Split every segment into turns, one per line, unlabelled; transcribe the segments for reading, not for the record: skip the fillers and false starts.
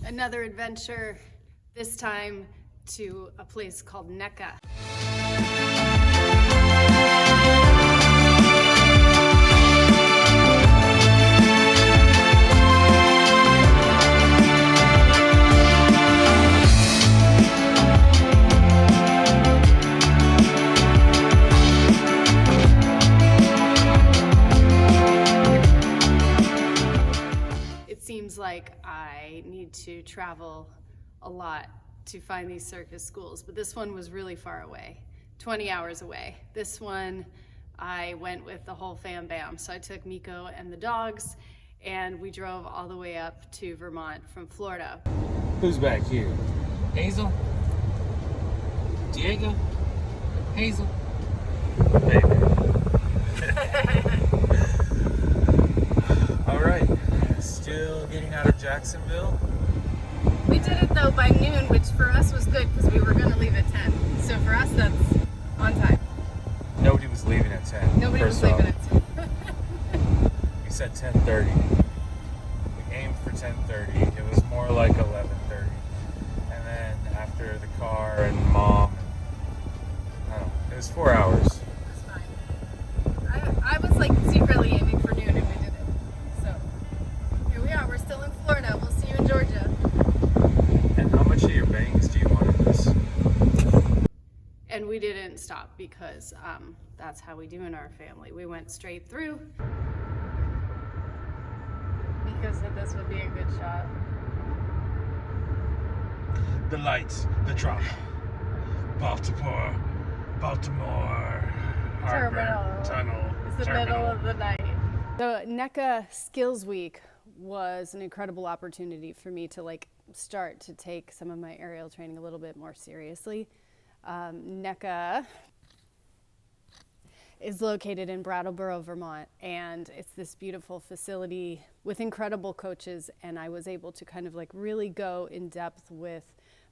Another adventure, this time to a place called NECCA. It seems like I need to travel a lot to find these circus schools, but this one was really far away, 20 hours away. This one, I went with the whole fam bam. So I took Miko and the dogs, and we drove all the way up to Vermont from Florida.
Who's back here? Hazel? Diego? Hazel? Baby. All right, still getting out of Jacksonville.
We did it though by noon, which for us was good because we were going to leave at 10. So for us, that's on time.
Nobody was leaving at 10.
Nobody was leaving at 10.
We said 10:30. We aimed for 10:30. It was more like 11:30. And then after the car and mom, I don't know, it was 4 hours.
It was fine. I was like secretly aiming for noon and we did it. So here we are. We're still in Florida. We'll see you in Georgia.
And how much of your bangs do you want in this?
And we didn't stop because that's how we do in our family. We went straight through. Miko said this would be a good shot.
The lights, the drop. Baltimore, Harbor, Tunnel.
It's the middle of the night. So NECCA Skills Week was an incredible opportunity for me to start to take some of my aerial training a little bit more seriously. NECCA is located in Brattleboro, Vermont, and it's this beautiful facility with incredible coaches, and I was able to kind of really go in depth with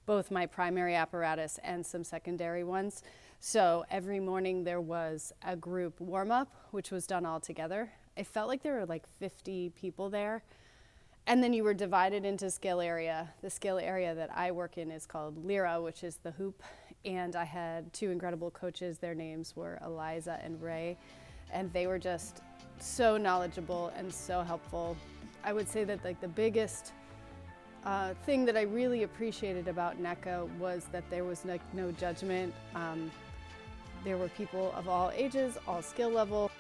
both my primary apparatus and some secondary ones. So every morning there was a group warm-up, which was done all together. It felt like there were 50 people there. And then you were divided into skill area. The skill area that I work in is called Lyra, which is the hoop. And I had two incredible coaches. Their names were Eliza and Ray. And they were just so knowledgeable and so helpful. I would say that the biggest thing that I really appreciated about NECCA was that there was no judgment. There were people of all ages, all skill level.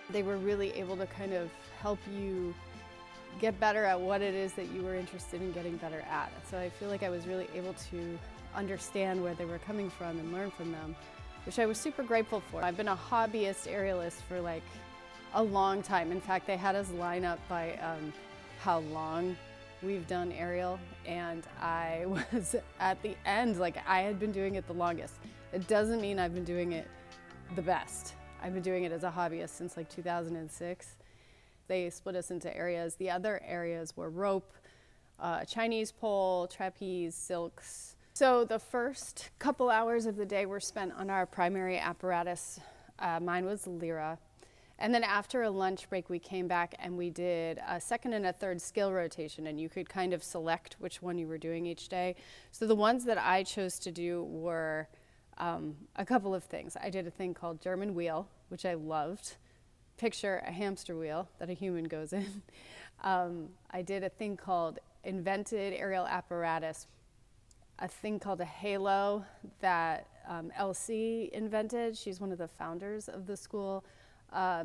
They were really able to kind of help you get better at what it is that you were interested in getting better at. So I feel like I was really able to understand where they were coming from and learn from them, which I was super grateful for. I've been a hobbyist aerialist for a long time. In fact, they had us line up by how long we've done aerial, and I was at the end, I had been doing it the longest. It doesn't mean I've been doing it the best. I've been doing it as a hobbyist since 2006. They split us into areas. The other areas were rope, Chinese pole, trapeze, silks. So the first couple hours of the day were spent on our primary apparatus. Mine was Lyra. And then after a lunch break, we came back and we did a second and a third skill rotation, and you could kind of select which one you were doing each day. So the ones that I chose to do were a couple of things. I did a thing called German wheel, which I loved. Picture a hamster wheel that a human goes in. I did a thing called invented aerial apparatus, a thing called a halo that Elsie invented. She's one of the founders of the school.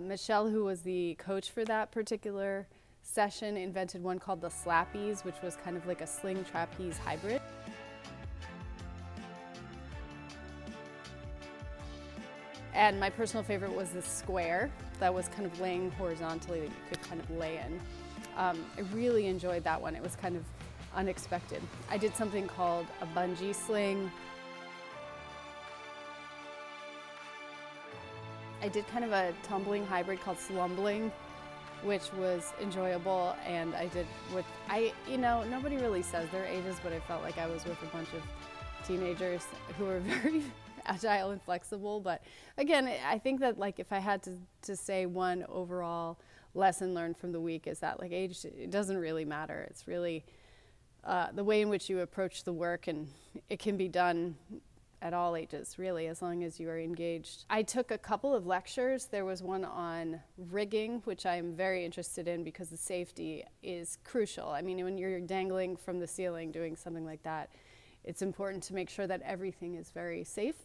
Michelle, who was the coach for that particular session, invented one called the slappies, which was kind of like a sling trapeze hybrid. And my personal favorite was the square that was kind of laying horizontally that you could kind of lay in. I really enjoyed that one. It was kind of unexpected. I did something called a bungee sling. I did kind of a tumbling hybrid called slumbling, which was enjoyable, and I did with, nobody really says their ages, but I felt like I was with a bunch of teenagers who were very agile and flexible. But again, I think that if I had to say one overall lesson learned from the week is that age, it doesn't really matter. It's really the way in which you approach the work, and it can be done at all ages, really, as long as you are engaged. I took a couple of lectures. There was one on rigging, which I'm very interested in because the safety is crucial. I mean, when you're dangling from the ceiling doing something like that, it's important to make sure that everything is very safe.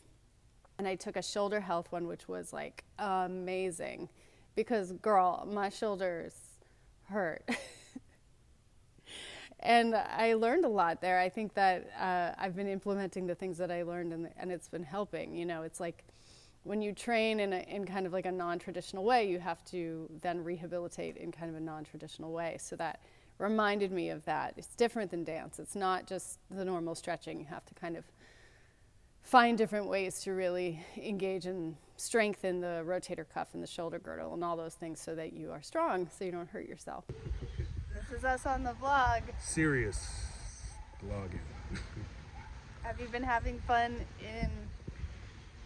And I took a shoulder health one, which was like amazing because, girl, my shoulders hurt. And I learned a lot there. I think that I've been implementing the things that I learned, and it's been helping. You know, it's like when you train in kind of like a non-traditional way, you have to then rehabilitate in kind of a non-traditional way. So that reminded me of that. It's different than dance. It's not just the normal stretching. You have to kind of find different ways to really engage and strengthen the rotator cuff and the shoulder girdle and all those things so that you are strong, so you don't hurt yourself. This is us on the vlog.
Serious vlogging.
Have you been having fun in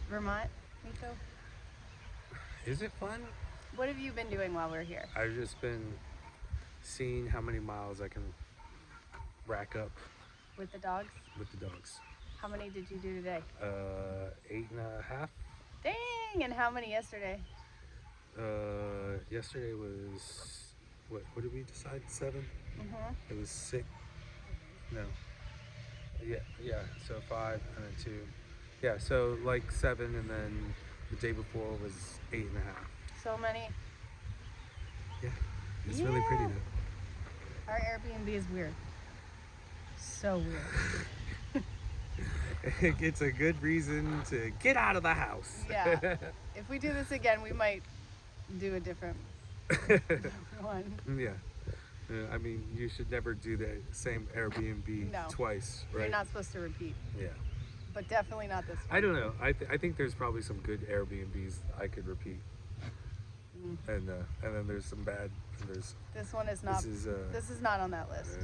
Vermont, Nico?
Is it fun?
What have you been doing while we're here?
I've just been seeing how many miles I can rack up
With the dogs?
with the dogs.
How many did you do today?
8.5.
Dang! And how many yesterday?
Yesterday was, what did we decide? 7?
Mm-hmm.
It was 6. No. Yeah. So 5 and then 2. Yeah, so like 7, and then the day before was 8.5.
So many.
Yeah. It's really pretty though.
Our Airbnb is weird. So weird.
It's a good reason to get out of the house.
Yeah. If we do this again, we might do a different one.
Yeah. I mean, you should never do the same Airbnb
No.
twice, right?
You're not supposed to repeat,
Yeah.
but definitely not this one.
I don't know. I think there's probably some good Airbnbs I could repeat. And then there's some bad. There's
This one is not.
this is
This is not on that list.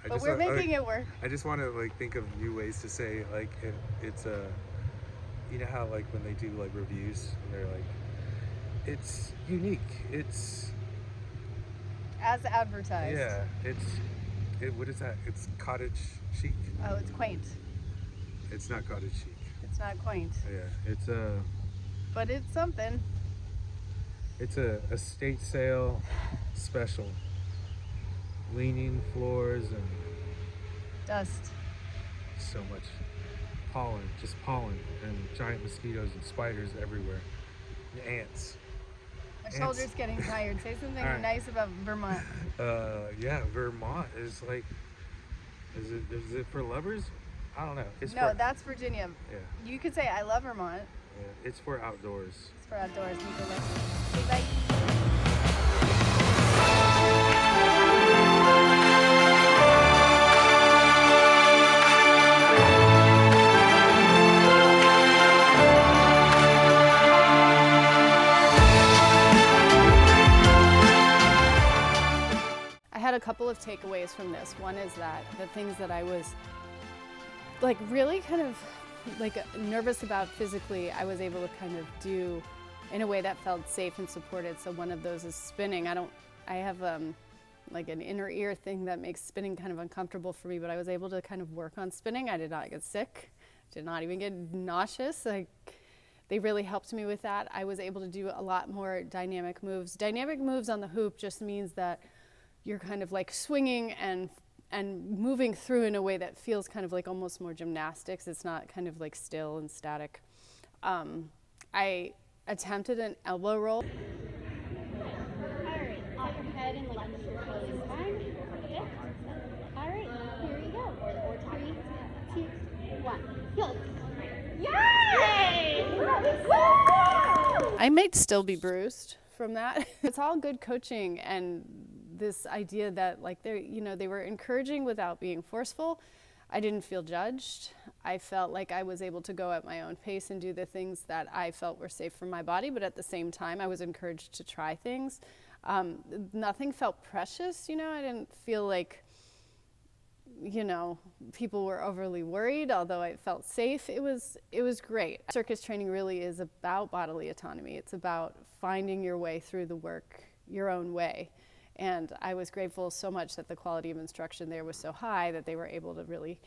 I
But
just
we're
want-
making it work.
I just want to like think of new ways to say like it's a. You know how like when they do like reviews and they're like, it's unique. It's
As advertised.
yeah. What is that? It's cottage chic.
Oh, it's quaint.
It's not cottage chic.
It's not quaint,
Yeah.
but it's something.
It's a estate sale special. Leaning floors and
Dust.
so much pollen, just pollen, and giant mosquitoes and spiders everywhere. And ants.
My
Ants.
shoulder's getting tired. Say something
All right.
nice about Vermont.
Yeah, Vermont is like, is it for lovers? I don't know. It's
No,
for,
that's Virginia.
yeah,
You could say I love Vermont.
yeah, it's for outdoors.
It's for outdoors. Nico likes it. Okay, bye. I had a couple of takeaways from this. One is that the things that I was like really kind of like nervous about physically, I was able to kind of do in a way that felt safe and supported. So one of those is spinning. I have like an inner ear thing that makes spinning kind of uncomfortable for me, but I was able to kind of work on spinning. I did not get sick, did not even get nauseous. They really helped me with that. I was able to do a lot more dynamic moves. Dynamic moves on the hoop just means that you're kind of like swinging and moving through in a way that feels kind of like almost more gymnastics. It's not kind of like still and static. I attempted an elbow roll.
Alright, off your head and lunge your toes is fine. Okay. Alright, here we go. 3, 2, 1. Go. Yay! Woo!
I might still be bruised from that. It's all good coaching and this idea that like they were encouraging without being forceful. I didn't feel judged. I felt like I was able to go at my own pace and do the things that I felt were safe for my body, but at the same time I was encouraged to try things. Nothing felt precious, I didn't feel like people were overly worried, although I felt safe. It was great. Circus training really is about bodily autonomy. It's about finding your way through the work your own way. And I was grateful so much that the quality of instruction there was so high that they were able to really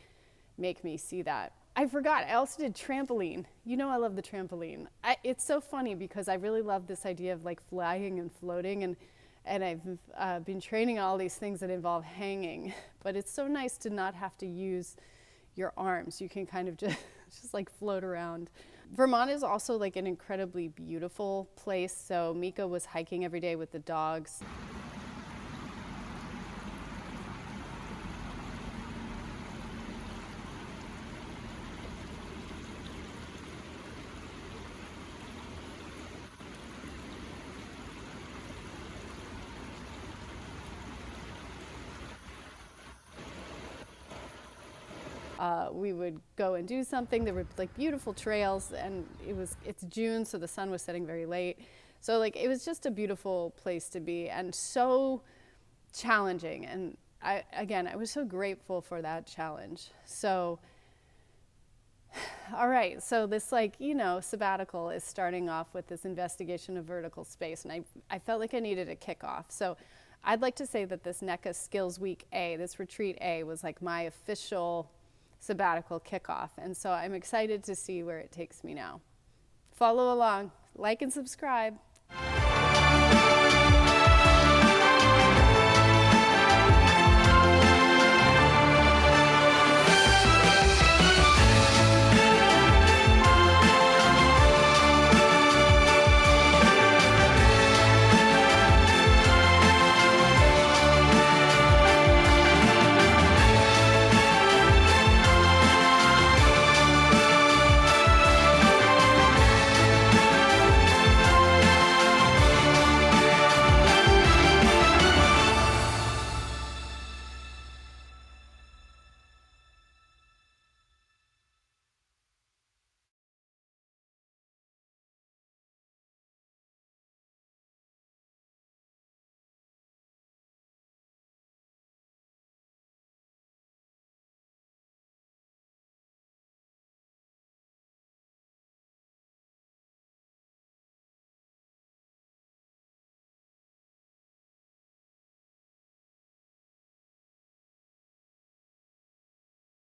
make me see that. I forgot, I also did trampoline. You know I love the trampoline. It's so funny because I really love this idea of like flying and floating, and I've been training all these things that involve hanging, but it's so nice to not have to use your arms. You can kind of just like float around. Vermont is also like an incredibly beautiful place, so Mika was hiking every day with the dogs. We would go and do something. There were like beautiful trails, and it's June, so the sun was setting very late. So like it was just a beautiful place to be, and so challenging. And I was so grateful for that challenge. So, all right, so this sabbatical is starting off with this investigation of vertical space, and I felt like I needed a kickoff. So I'd like to say that this NECCA Skills Week A, this Retreat A, was like my official sabbatical kickoff. And so I'm excited to see where it takes me now. Follow along, like and subscribe.